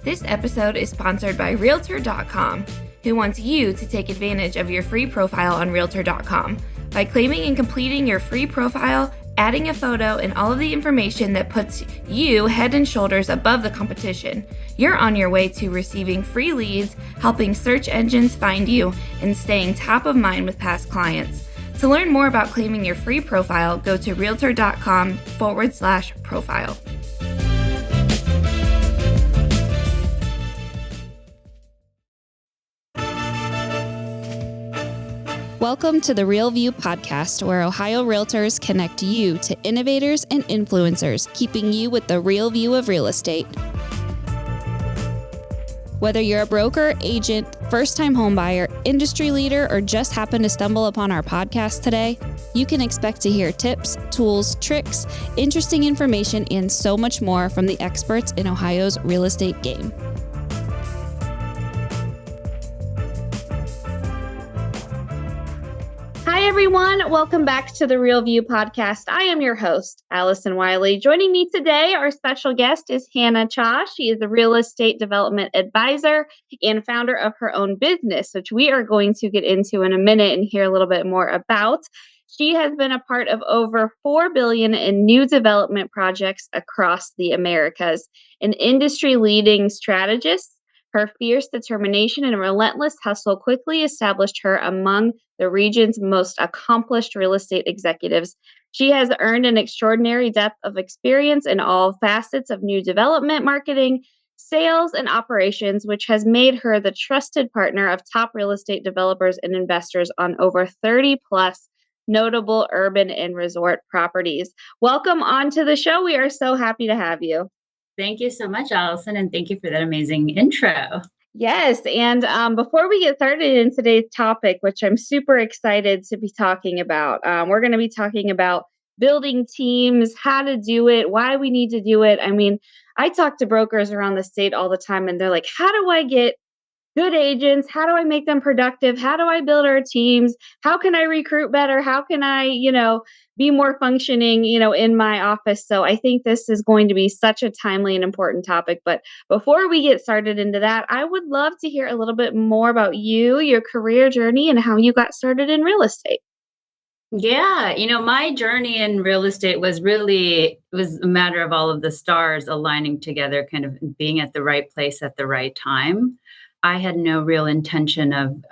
This episode is sponsored by Realtor.com, who wants you to take advantage of your free profile on Realtor.com. By claiming and completing your free profile, adding a photo, and all of the information that puts you head and shoulders above the competition, you're on your way to receiving free leads, helping search engines find you, and staying top of mind with past clients. To learn more about claiming your free profile, go to Realtor.com/profile. Welcome to the Real View podcast, where Ohio Realtors connect you to innovators and influencers, keeping you with the real view of real estate. Whether you're a broker, agent, first-time homebuyer, industry leader, or just happen to stumble upon our podcast today, you can expect to hear tips, tools, tricks, interesting information, and so much more from the experts in Ohio's real estate game. Hi, everyone. Welcome back to the Real View podcast. I am your host, Allison Wiley. Joining me today, our special guest is Hana Cha. She is a real estate development advisor and founder of her own business, which we are going to get into in a minute and hear a little bit more about. She has been a part of over $4 billion in new development projects across the Americas. An industry-leading strategist, her fierce determination and relentless hustle quickly established her among the region's most accomplished real estate executives. She has earned an extraordinary depth of experience in all facets of new development, marketing, sales, and operations, which has made her the trusted partner of top real estate developers and investors on over 30 plus notable urban and resort properties. Welcome onto the show. We are so happy to have you. Thank you so much, Allison, and thank you for that amazing intro. Yes, and before we get started in today's topic, which I'm super excited to be talking about, we're going to be talking about building teams, how to do it, why we need to do it. I mean, I talk to brokers around the state all the time, and they're like, how do I get good agents? How do I make them productive? How do I build our teams? How can I recruit better? How can I, be more functioning, in my office? So I think this is going to be such a timely and important topic. But before we get started into that, I would love to hear a little bit more about you, your career journey, and how you got started in real estate. Yeah, my journey in real estate was a matter of all of the stars aligning together, kind of being at the right place at the right time. I had no real intention of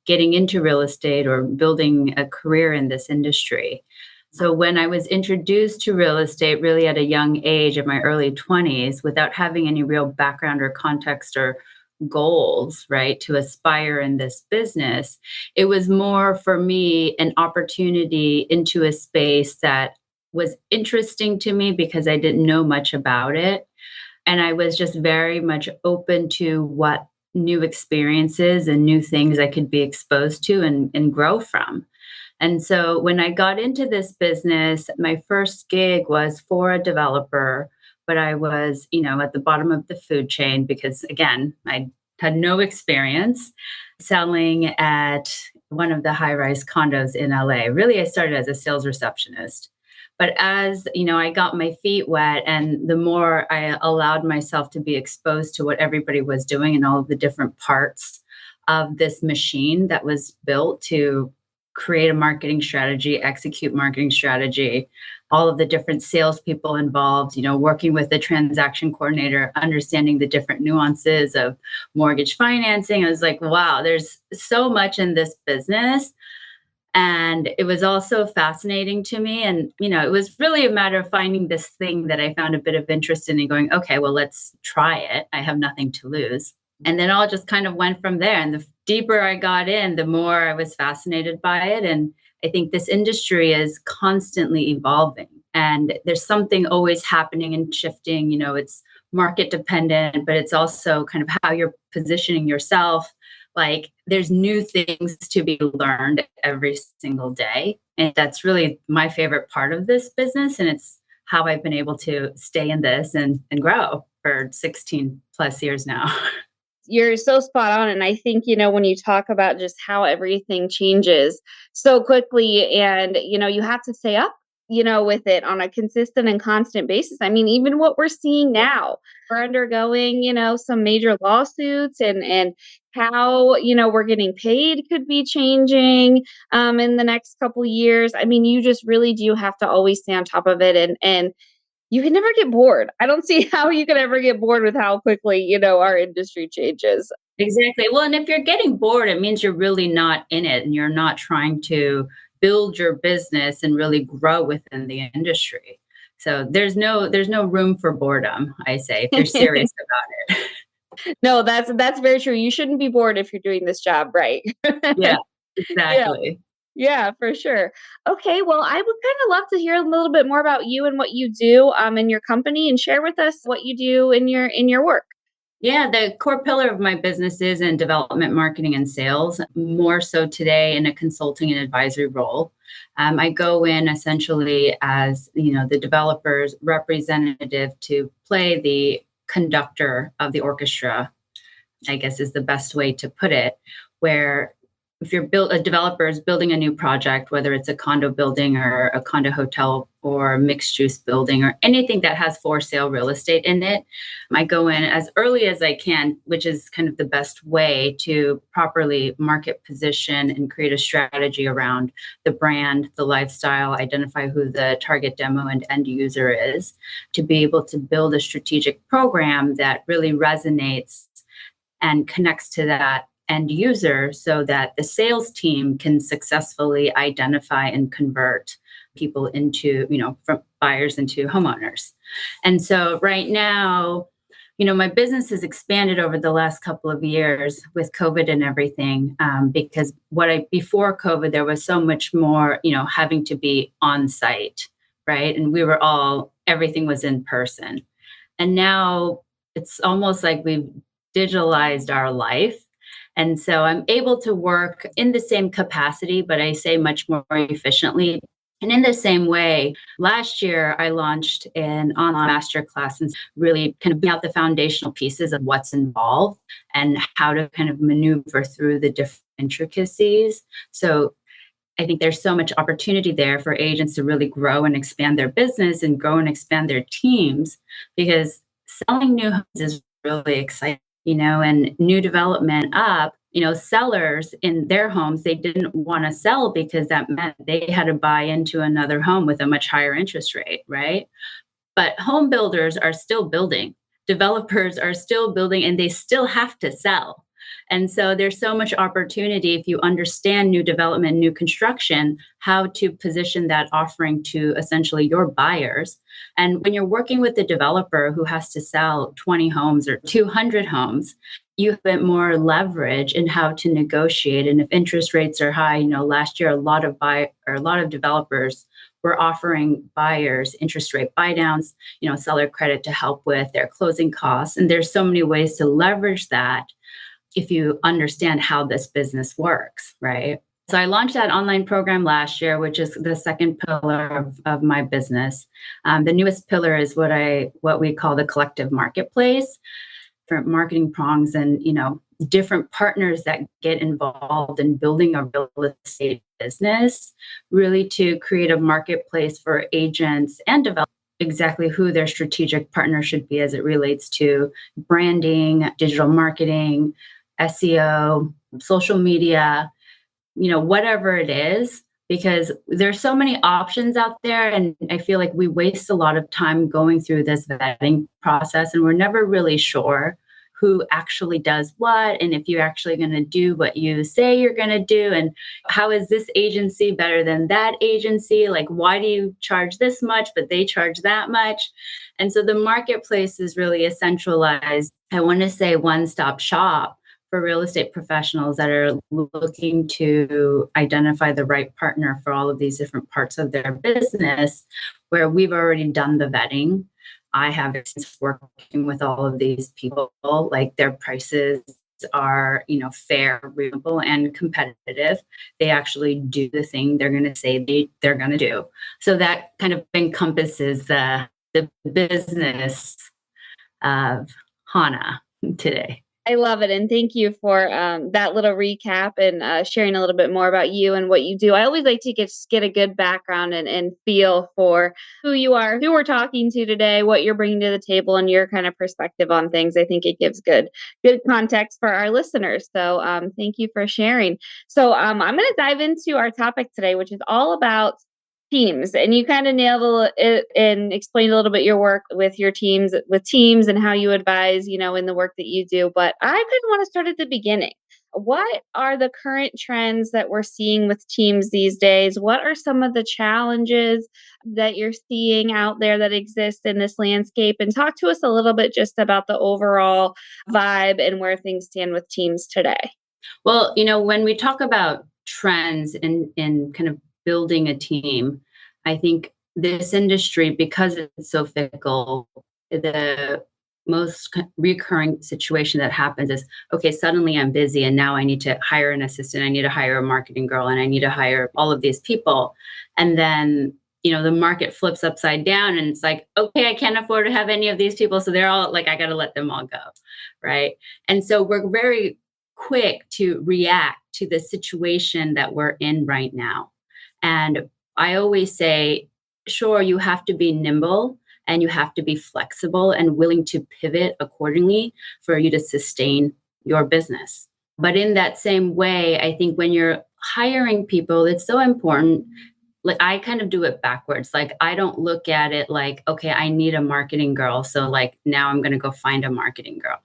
getting into real estate or building a career in this industry. So when I was introduced to real estate really at a young age, in my early 20s, without having any real background or context or goals, right, to aspire in this business, it was more for me an opportunity into a space that was interesting to me because I didn't know much about it. And I was just very much open to what new experiences and new things I could be exposed to and grow from. And so when I got into this business, my first gig was for a developer, but I was, at the bottom of the food chain because, again, I had no experience selling at one of the high-rise condos in LA. Really, I started as a sales receptionist. But as, I got my feet wet, and the more I allowed myself to be exposed to what everybody was doing and all of the different parts of this machine that was built to create a marketing strategy, execute marketing strategy, all of the different salespeople involved, working with the transaction coordinator, understanding the different nuances of mortgage financing. I was like, wow, there's so much in this business. And it was also fascinating to me. And, it was really a matter of finding this thing that I found a bit of interest in and going, okay, well, let's try it. I have nothing to lose. And then all just kind of went from there. And the deeper I got in, the more I was fascinated by it. And I think this industry is constantly evolving. And there's something always happening and shifting. It's market dependent, but it's also kind of how you're positioning yourself. Like there's new things to be learned every single day. And that's really my favorite part of this business. And it's how I've been able to stay in this and grow for 16 plus years now. You're so spot on. And I think, when you talk about just how everything changes so quickly and, you have to stay up with it on a consistent and constant basis. I mean, even what we're seeing now, we're undergoing, some major lawsuits, and how, we're getting paid could be changing in the next couple years. I mean, you just really do have to always stay on top of it, and you can never get bored. I don't see how you can ever get bored with how quickly, our industry changes. Exactly. Well, and if you're getting bored, it means you're really not in it and you're not trying to build your business and really grow within the industry. So there's no room for boredom, I say, if you're serious about it. No, that's very true. You shouldn't be bored if you're doing this job right. Yeah, Yeah. exactly. Yeah, for sure. Okay, well, I would kind of love to hear a little bit more about you and what you do in your company, and share with us what you do in your work. Yeah, the core pillar of my business is in development, marketing, and sales, more so today in a consulting and advisory role. I go in essentially as, the developer's representative to play the conductor of the orchestra, I guess is the best way to put it, where if a developer is building a new project, whether it's a condo building or a condo hotel or a mixed use building or anything that has for sale real estate in it, I go in as early as I can, which is kind of the best way to properly market position and create a strategy around the brand, the lifestyle, identify who the target demo and end user is, to be able to build a strategic program that really resonates and connects to that end user so that the sales team can successfully identify and convert people into, from buyers into homeowners. And so right now, my business has expanded over the last couple of years with COVID and everything, because before COVID, there was so much more, having to be on site, right? And everything was in person. And now it's almost like we've digitalized our life. And so I'm able to work in the same capacity, but I say much more efficiently. And in the same way, last year I launched an online masterclass and really kind of bring out the foundational pieces of what's involved and how to kind of maneuver through the different intricacies. So I think there's so much opportunity there for agents to really grow and expand their business and grow and expand their teams, because selling new homes is really exciting, and new development up, sellers in their homes, they didn't want to sell because that meant they had to buy into another home with a much higher interest rate, right? But home builders are still building, developers are still building, and they still have to sell. And so there's so much opportunity if you understand new development, new construction, how to position that offering to essentially your buyers. And when you're working with the developer who has to sell 20 homes or 200 homes, you have a bit more leverage in how to negotiate. And if interest rates are high, last year a lot of developers were offering buyers interest rate buy downs, seller credit to help with their closing costs. And there's so many ways to leverage that if you understand how this business works, right? So I launched that online program last year, which is the second pillar of my business. The newest pillar is what we call the collective marketplace, different marketing prongs and, different partners that get involved in building a real estate business, really to create a marketplace for agents and developers exactly who their strategic partner should be as it relates to branding, digital marketing, SEO, social media, whatever it is, because there's so many options out there. And I feel like we waste a lot of time going through this vetting process, and we're never really sure who actually does what, and if you're actually going to do what you say you're going to do, and how is this agency better than that agency? Like, why do you charge this much, but they charge that much? And so the marketplace is really a centralized, I want to say, one-stop shop for real estate professionals that are looking to identify the right partner for all of these different parts of their business, where we've already done the vetting. I have experience working with all of these people, like their prices are, fair, reasonable, and competitive. They actually do the thing they're going to say they're going to do. So that kind of encompasses the business of Hana today. I love it. And thank you for that little recap and sharing a little bit more about you and what you do. I always like to get a good background and feel for who you are, who we're talking to today, what you're bringing to the table, and your kind of perspective on things. I think it gives good context for our listeners. So thank you for sharing. So I'm going to dive into our topic today, which is all about teams. And you kind of nailed it and explained a little bit your work with teams and how you advise, in the work that you do. But I kind of want to start at the beginning. What are the current trends that we're seeing with teams these days? What are some of the challenges that you're seeing out there that exist in this landscape? And talk to us a little bit just about the overall vibe and where things stand with teams today. Well, when we talk about trends in kind of building a team, I think this industry, because it's so fickle, the most recurring situation that happens is, okay, suddenly I'm busy and now I need to hire an assistant, I need to hire a marketing girl, and I need to hire all of these people. And then, the market flips upside down and it's like, okay, I can't afford to have any of these people. So they're all like, I got to let them all go. Right. And so we're very quick to react to the situation that we're in right now. And I always say, sure, you have to be nimble and you have to be flexible and willing to pivot accordingly for you to sustain your business. But in that same way, I think when you're hiring people, it's so important. Like, I kind of do it backwards. Like, I don't look at it like, okay, I need a marketing girl, so like now I'm going to go find a marketing girl.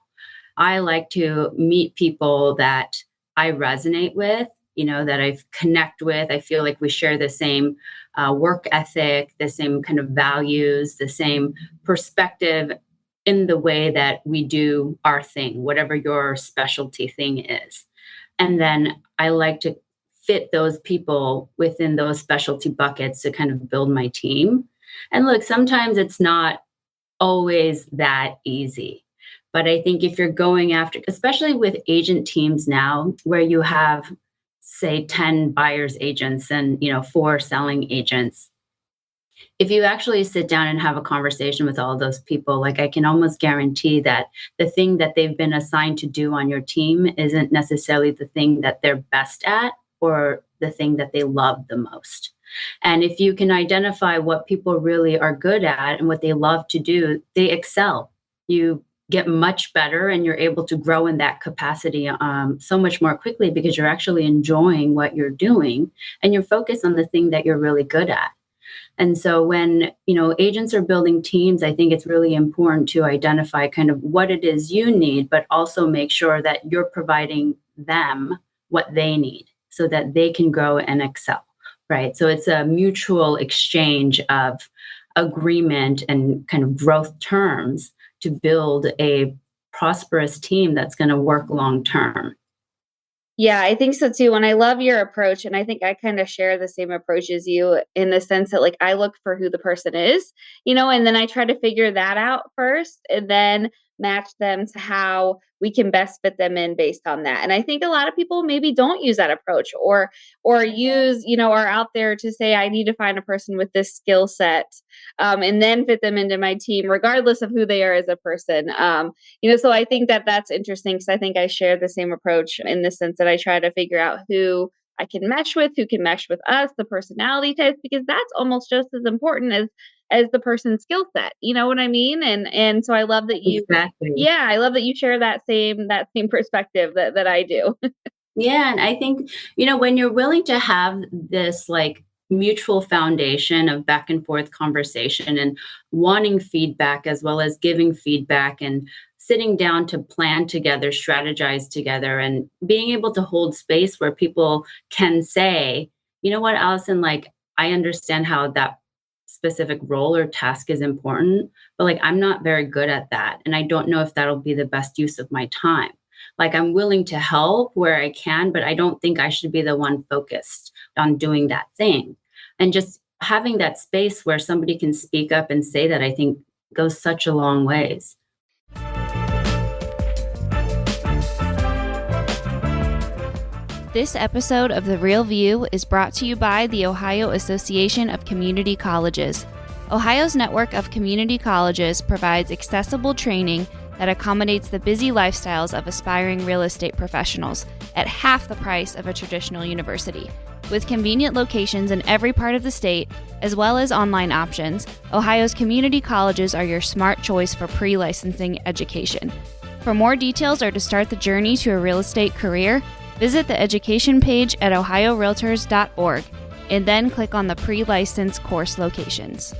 I like to meet people that I resonate with, that I connect with. I feel like we share the same work ethic, the same kind of values, the same perspective in the way that we do our thing, whatever your specialty thing is. And then I like to fit those people within those specialty buckets to kind of build my team. And look, sometimes it's not always that easy. But I think if you're going after, especially with agent teams now, where you have, say, 10 buyers agents and 4 selling agents, if you actually sit down and have a conversation with all of those people, like, I can almost guarantee that the thing that they've been assigned to do on your team isn't necessarily the thing that they're best at or the thing that they love the most. And if you can identify what people really are good at and what they love to do, they excel. You get much better and you're able to grow in that capacity so much more quickly because you're actually enjoying what you're doing and you're focused on the thing that you're really good at. And so when, agents are building teams, I think it's really important to identify kind of what it is you need, but also make sure that you're providing them what they need so that they can grow and excel, right? So it's a mutual exchange of agreement and kind of growth terms to build a prosperous team that's going to work long term. Yeah, I think so too. And I love your approach. And I think I kind of share the same approach as you in the sense that, like, I look for who the person is, and then I try to figure that out first and then match them to how we can best fit them in based on that. And I think a lot of people maybe don't use that approach or use, are out there to say, I need to find a person with this skill set and then fit them into my team, regardless of who they are as a person. So I think that that's interesting because I think I share the same approach in the sense that I try to figure out who I can mesh with, who can mesh with us, the personality types, because that's almost just as important as the person's skill set. You know what I mean? And so I love that you, Exactly. Yeah, I love that you share that same perspective that I do. Yeah. And I think, when you're willing to have this like mutual foundation of back and forth conversation and wanting feedback as well as giving feedback and sitting down to plan together, strategize together, and being able to hold space where people can say, you know what, Allison, like, I understand how that specific role or task is important, but like, I'm not very good at that. And I don't know if that'll be the best use of my time. Like, I'm willing to help where I can, but I don't think I should be the one focused on doing that thing. And just having that space where somebody can speak up and say that, I think goes such a long ways. This episode of The Real View is brought to you by the Ohio Association of Community Colleges. Ohio's network of community colleges provides accessible training that accommodates the busy lifestyles of aspiring real estate professionals at half the price of a traditional university. With convenient locations in every part of the state, as well as online options, Ohio's community colleges are your smart choice for pre-licensing education. For more details or to start the journey to a real estate career, visit the education page at ohiorealtors.org and then click on the pre-license course locations.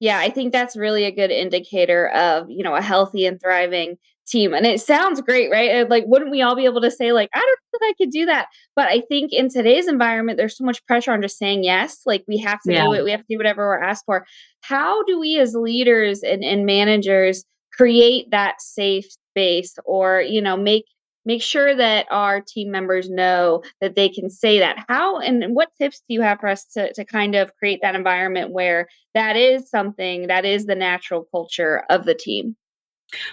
Yeah, I think that's really a good indicator of, a healthy and thriving team. And it sounds great, right? Like, wouldn't we all be able to say, like, I don't know that I could do that? But I think in today's environment, there's so much pressure on just saying yes. Like, we have to Yeah. do it. We have to do whatever we're asked for. How do we as leaders and managers create that safe space or, make sure that our team members know that they can say that? How and what tips do you have for us to kind of create that environment where that is something that is the natural culture of the team?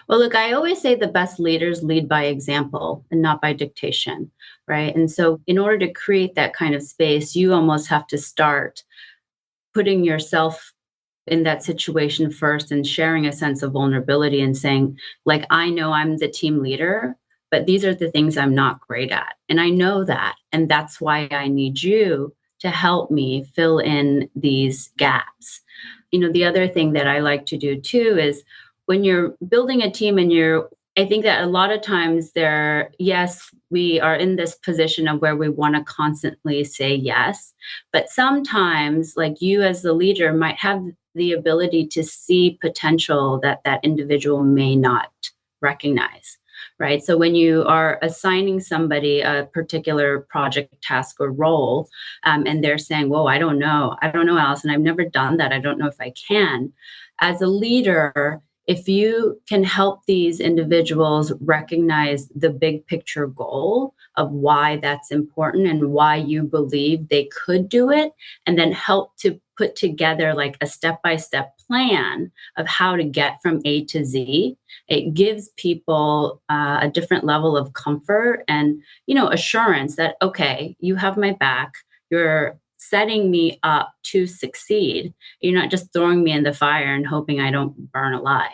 Well, look, I always say the best leaders lead by example and not by dictation, right? And so, in order to create that kind of space, you almost have to start putting yourself in that situation first and sharing a sense of vulnerability and saying, like, I know I'm the team leader, but these are the things I'm not great at. And I know that. And that's why I need you to help me fill in these gaps. The other thing that I like to do too is when you're building a team and I think that a lot of times yes, we are in this position of where we want to constantly say yes, but sometimes like you as the leader might have the ability to see potential that that individual may not recognize, right? So when you are assigning somebody a particular project, task, or role, and they're saying, whoa, I don't know, Allison, I've never done that. I don't know if I can. As a leader, if you can help these individuals recognize the big picture goal of why that's important and why you believe they could do it, and then help to put together like a step-by-step plan of how to get from A to Z, it gives people a different level of comfort and, assurance that, okay, you have my back. You're setting me up to succeed. You're not just throwing me in the fire and hoping I don't burn alive.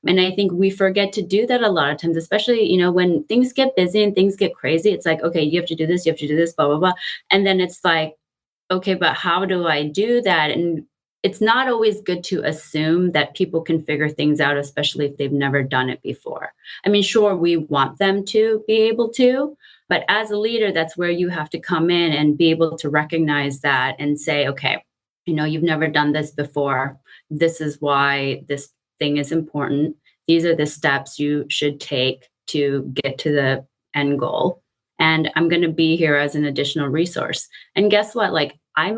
And I think we forget to do that a lot of times, especially, when things get busy and things get crazy. It's like, okay, you have to do this, blah, blah, blah. And then it's like, okay, but how do I do that? And it's not always good to assume that people can figure things out, especially if they've never done it before. I mean, sure, we want them to be able to, but as a leader, that's where you have to come in and be able to recognize that and say, okay, you've never done this before. This is why this thing is important. These are the steps you should take to get to the end goal. And I'm going to be here as an additional resource. And guess what? Like, I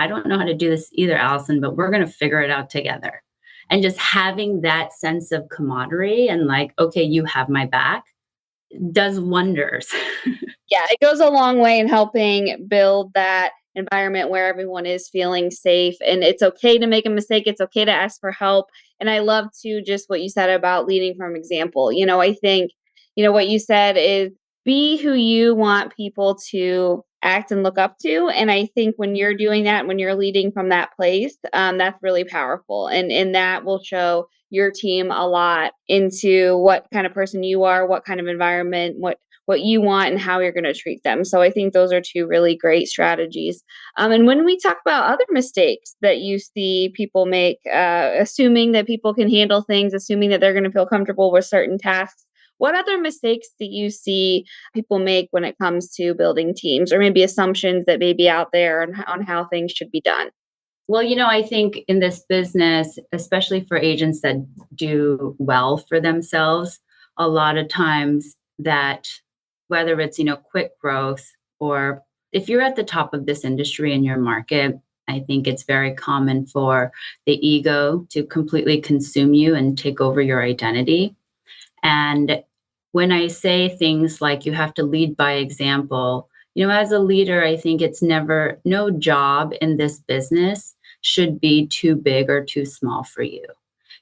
don't know how to do this either, Allison, but we're going to figure it out together. And just having that sense of camaraderie and like, okay, you have my back does wonders. Yeah, it goes a long way in helping build that environment where everyone is feeling safe and it's okay to make a mistake. It's okay to ask for help. And I love to just what you said about leading from example. I think, what you said is be who you want people to act and look up to. And I think when you're doing that, when you're leading from that place, that's really powerful. And that will show your team a lot into what kind of person you are, what kind of environment, what you want and how you're going to treat them. So I think those are two really great strategies. And when we talk about other mistakes that you see people make, assuming that people can handle things, assuming that they're going to feel comfortable with certain tasks, what other mistakes do you see people make when it comes to building teams, or maybe assumptions that may be out there on how things should be done? Well, I think in this business, especially for agents that do well for themselves, a lot of times that whether it's, quick growth or if you're at the top of this industry in your market, I think it's very common for the ego to completely consume you and take over your identity. And when I say things like you have to lead by example, as a leader, I think it's no job in this business should be too big or too small for you.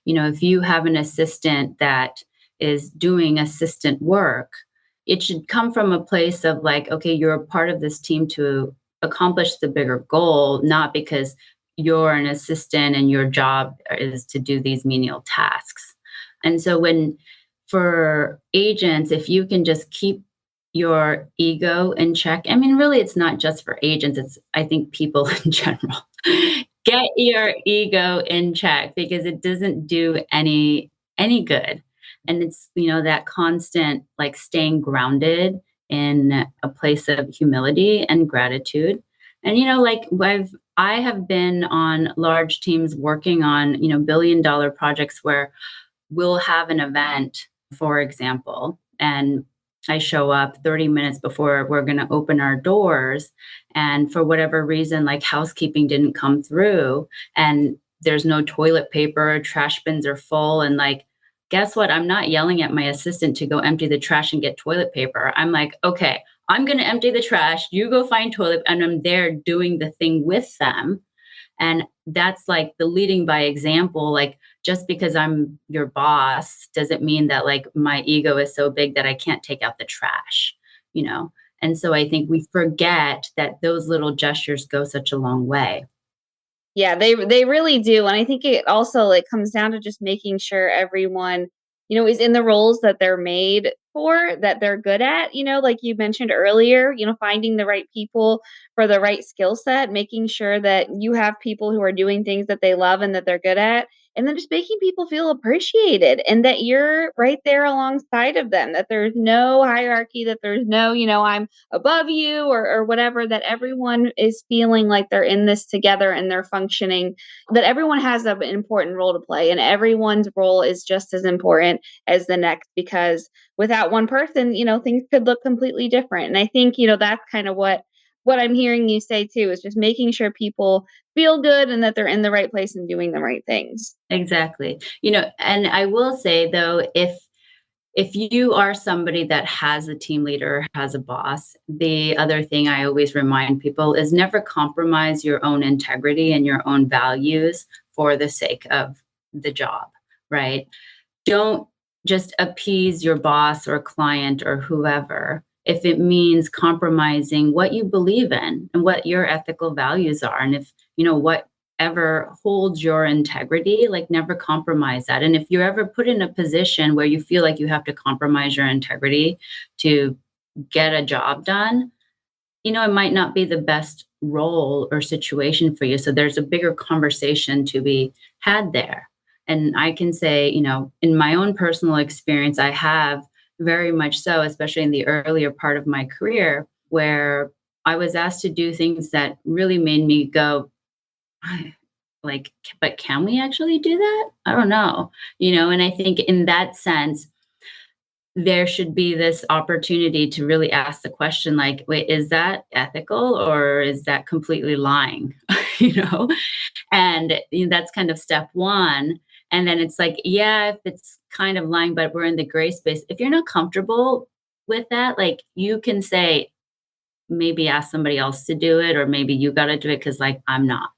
If you have an assistant that is doing assistant work, it should come from a place of like, okay, you're a part of this team to accomplish the bigger goal, not because you're an assistant and your job is to do these menial tasks. And so for agents, if you can just keep your ego in check, I mean, really, it's not just for agents, it's, I think, people in general. Get your ego in check because it doesn't do any good. And it's, that constant like staying grounded in a place of humility and gratitude. And like I have been on large teams working on, billion-dollar projects where we'll have an event, for example, and I show up 30 minutes before we're going to open our doors. And for whatever reason, like housekeeping didn't come through and there's no toilet paper, trash bins are full. And like, guess what? I'm not yelling at my assistant to go empty the trash and get toilet paper. I'm like, okay, I'm going to empty the trash. You go find toilet. And I'm there doing the thing with them. And that's like the leading by example. Like, just because I'm your boss doesn't mean that like my ego is so big that I can't take out the trash, you know? And so I think we forget that those little gestures go such a long way. Yeah, they really do. And I think it also like comes down to just making sure everyone, is in the roles that they're made for, that they're good at, like you mentioned earlier, finding the right people for the right skill set, making sure that you have people who are doing things that they love and that they're good at, and then just making people feel appreciated and that you're right there alongside of them, that there's no hierarchy, that there's no, I'm above you or whatever, that everyone is feeling like they're in this together and they're functioning, that everyone has an important role to play and everyone's role is just as important as the next, because without one person, things could look completely different. And I think, that's kind of what I'm hearing you say too, is just making sure people feel good and that they're in the right place and doing the right things. Exactly. And I will say though, if you are somebody that has a team leader, has a boss, the other thing I always remind people is never compromise your own integrity and your own values for the sake of the job, right? Don't just appease your boss or client or whoever if it means compromising what you believe in and what your ethical values are. And if, whatever holds your integrity, like never compromise that. And if you're ever put in a position where you feel like you have to compromise your integrity to get a job done, it might not be the best role or situation for you. So there's a bigger conversation to be had there. And I can say, in my own personal experience, I have very much so, especially in the earlier part of my career, where I was asked to do things that really made me go, like, but can we actually do that? I don't know, and I think in that sense, there should be this opportunity to really ask the question, like, wait, is that ethical or is that completely lying? And that's kind of step one. And then it's like, yeah, if it's kind of lying, but we're in the gray space. If you're not comfortable with that, like you can say, maybe ask somebody else to do it, or maybe you got to do it because like I'm not.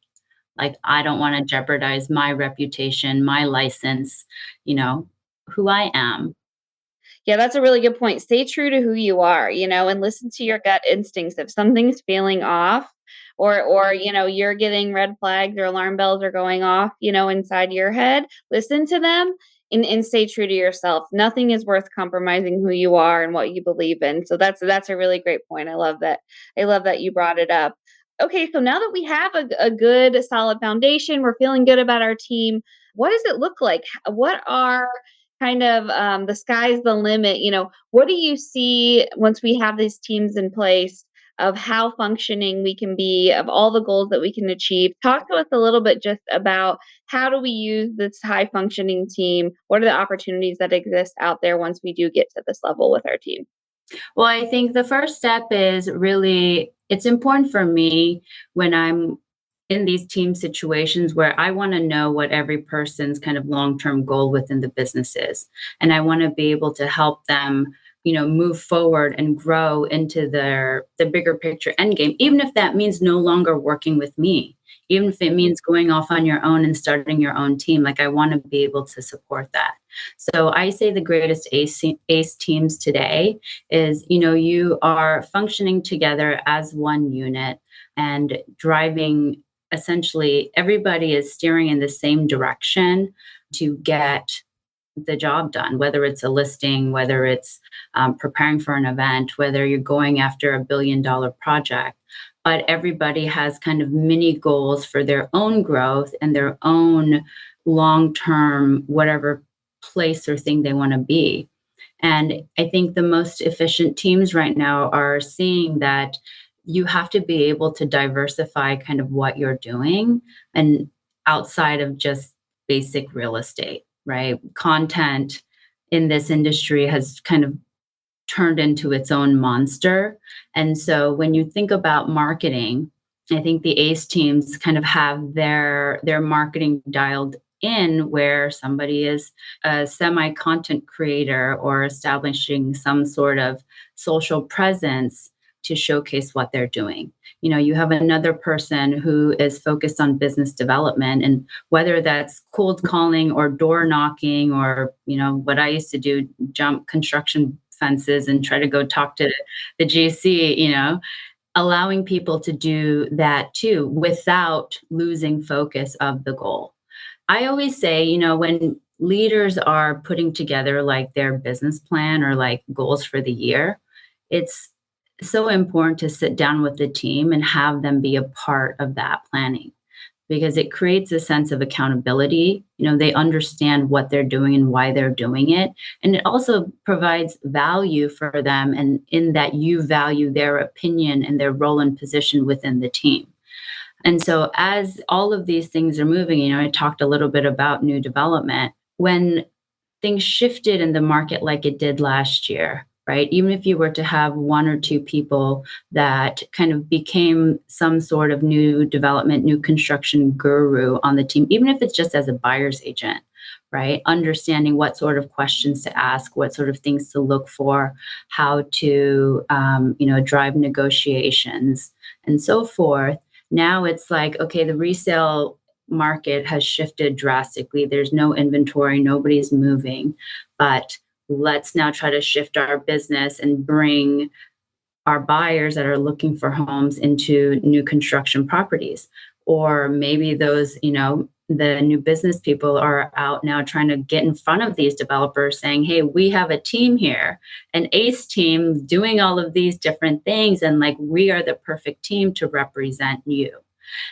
Like, I don't want to jeopardize my reputation, my license, who I am. Yeah, that's a really good point. Stay true to who you are, and listen to your gut instincts. If something's feeling off or you're getting red flags or alarm bells are going off, inside your head, listen to them and stay true to yourself. Nothing is worth compromising who you are and what you believe in. So that's a really great point. I love that. I love that you brought it up. Okay, so now that we have a good solid foundation, we're feeling good about our team. What does it look like? What are kind of the sky's the limit? What do you see once we have these teams in place of how functioning we can be, of all the goals that we can achieve? Talk to us a little bit just about how do we use this high functioning team? What are the opportunities that exist out there once we do get to this level with our team? Well, I think the first step is really, it's important for me when I'm in these team situations where I want to know what every person's kind of long-term goal within the business is. And I want to be able to help them, move forward and grow into the bigger picture end game, even if that means no longer working with me, even if it means going off on your own and starting your own team. Like, I want to be able to support that. So I say the greatest ACE teams today is, you are functioning together as one unit. and driving. Essentially, everybody is steering in the same direction to get the job done, whether it's a listing, whether it's preparing for an event, whether you're going after $1 billion project. But everybody has kind of mini goals for their own growth and their own long term, whatever place or thing they want to be. And I think the most efficient teams right now are seeing that you have to be able to diversify kind of what you're doing and outside of just basic real estate, right? Content in this industry has kind of turned into its own monster. And so when you think about marketing, I think the ACE teams kind of have their marketing dialed in, where somebody is a semi content creator or establishing some sort of social presence to showcase what they're doing. You have another person who is focused on business development, and whether that's cold calling or door knocking, or what I used to do, jump construction fences and try to go talk to the GC, allowing people to do that too without losing focus of the goal. I always say, when leaders are putting together like their business plan or like goals for the year, it's so important to sit down with the team and have them be a part of that planning, because it creates a sense of accountability. They understand what they're doing and why they're doing it. And it also provides value for them, and in that you value their opinion and their role and position within the team. And so as all of these things are moving, I talked a little bit about new development. When things shifted in the market like it did last year, right? Even if you were to have one or two people that kind of became some sort of new development, new construction guru on the team, even if it's just as a buyer's agent, right? Understanding what sort of questions to ask, what sort of things to look for, how to, drive negotiations and so forth. Now it's like, okay, the resale market has shifted drastically. There's no inventory, nobody's moving, but let's now try to shift our business and bring our buyers that are looking for homes into new construction properties. Or maybe those, the new business people are out now trying to get in front of these developers saying, hey, we have a team here, an ACE team doing all of these different things. And like, we are the perfect team to represent you.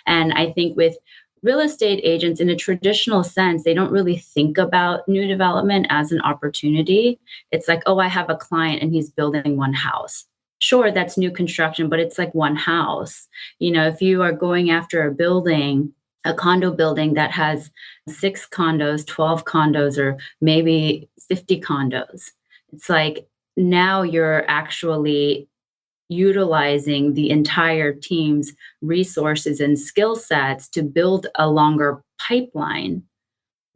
And I think with real estate agents, in a traditional sense, they don't really think about new development as an opportunity. It's like, oh, I have a client and he's building one house. Sure, that's new construction, but it's like one house. If you are going after a building, a condo building that has 6 condos, 12 condos, or maybe 50 condos, it's like now you're actually utilizing the entire team's resources and skill sets to build a longer pipeline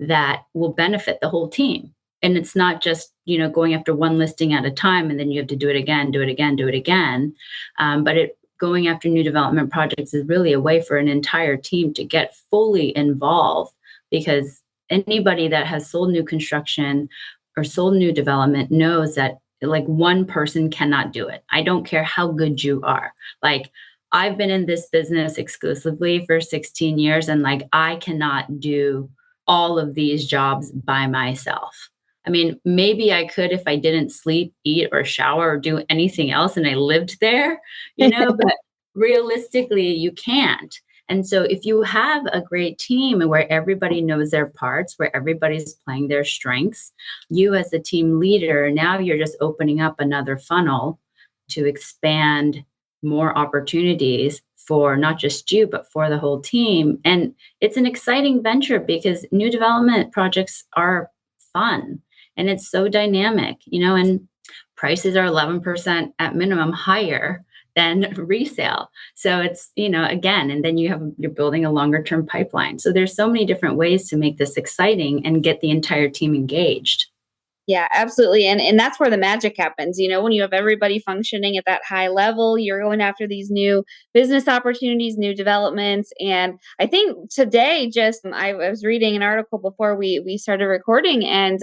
that will benefit the whole team. And it's not just, going after one listing at a time and then you have to do it again, do it again, do it again. But going after new development projects is really a way for an entire team to get fully involved, because anybody that has sold new construction or sold new development knows that like one person cannot do it. I don't care how good you are. Like, I've been in this business exclusively for 16 years, and like, I cannot do all of these jobs by myself. I mean, maybe I could if I didn't sleep, eat, or shower or do anything else and I lived there, but realistically, you can't. And so if you have a great team where everybody knows their parts, where everybody's playing their strengths, you as a team leader, now you're just opening up another funnel to expand more opportunities for not just you, but for the whole team. And it's an exciting venture because new development projects are fun and it's so dynamic, and prices are 11% at minimum higher than resale. So it's, again, and then you're building a longer term pipeline. So there's so many different ways to make this exciting and get the entire team engaged. Yeah, absolutely. And that's where the magic happens. When you have everybody functioning at that high level, you're going after these new business opportunities, new developments. And I think today, I was reading an article before we started recording, and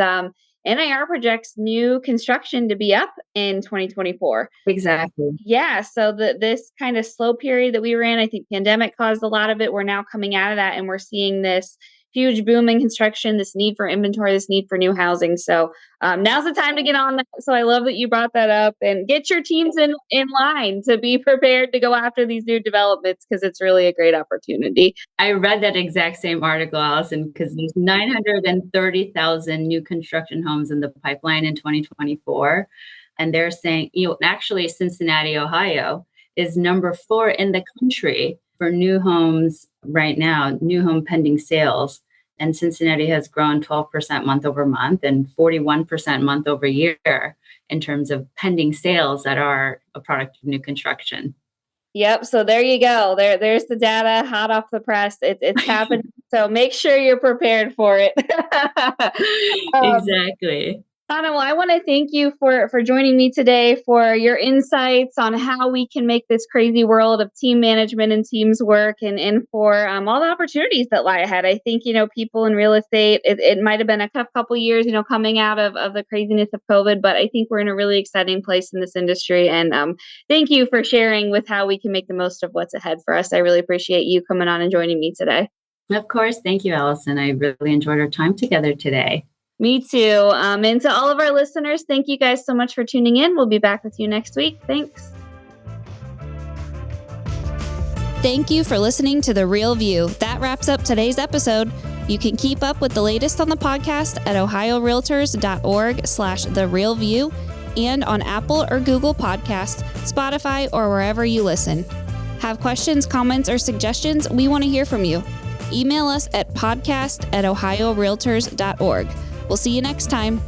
NIR projects new construction to be up in 2024. Exactly. Yeah. So this kind of slow period that we were in, I think pandemic caused a lot of it. We're now coming out of that and we're seeing this huge boom in construction, this need for inventory, this need for new housing. So now's the time to get on that. So I love that you brought that up and get your teams in line to be prepared to go after these new developments because it's really a great opportunity. I read that exact same article, Allison, because there's 930,000 new construction homes in the pipeline in 2024. And they're saying, actually Cincinnati, Ohio is number 4 in the country for new homes right now, new home pending sales. And Cincinnati has grown 12% month over month and 41% month over year in terms of pending sales that are a product of new construction. Yep. So there you go. There's the data hot off the press. It's happening. So make sure you're prepared for it. Exactly. Hana, well, I want to thank you for joining me today, for your insights on how we can make this crazy world of team management and teams work, and for all the opportunities that lie ahead. I think, people in real estate, it might have been a tough couple years, coming out of the craziness of COVID, but I think we're in a really exciting place in this industry. And thank you for sharing with how we can make the most of what's ahead for us. I really appreciate you coming on and joining me today. Of course. Thank you, Allison. I really enjoyed our time together today. Me too. And to all of our listeners, thank you guys so much for tuning in. We'll be back with you next week. Thanks. Thank you for listening to The Real View. That wraps up today's episode. You can keep up with the latest on the podcast at ohiorealtors.org/therealview and on Apple or Google Podcasts, Spotify, or wherever you listen. Have questions, comments, or suggestions? We want to hear from you. Email us at podcast@ohiorealtors.org. We'll see you next time.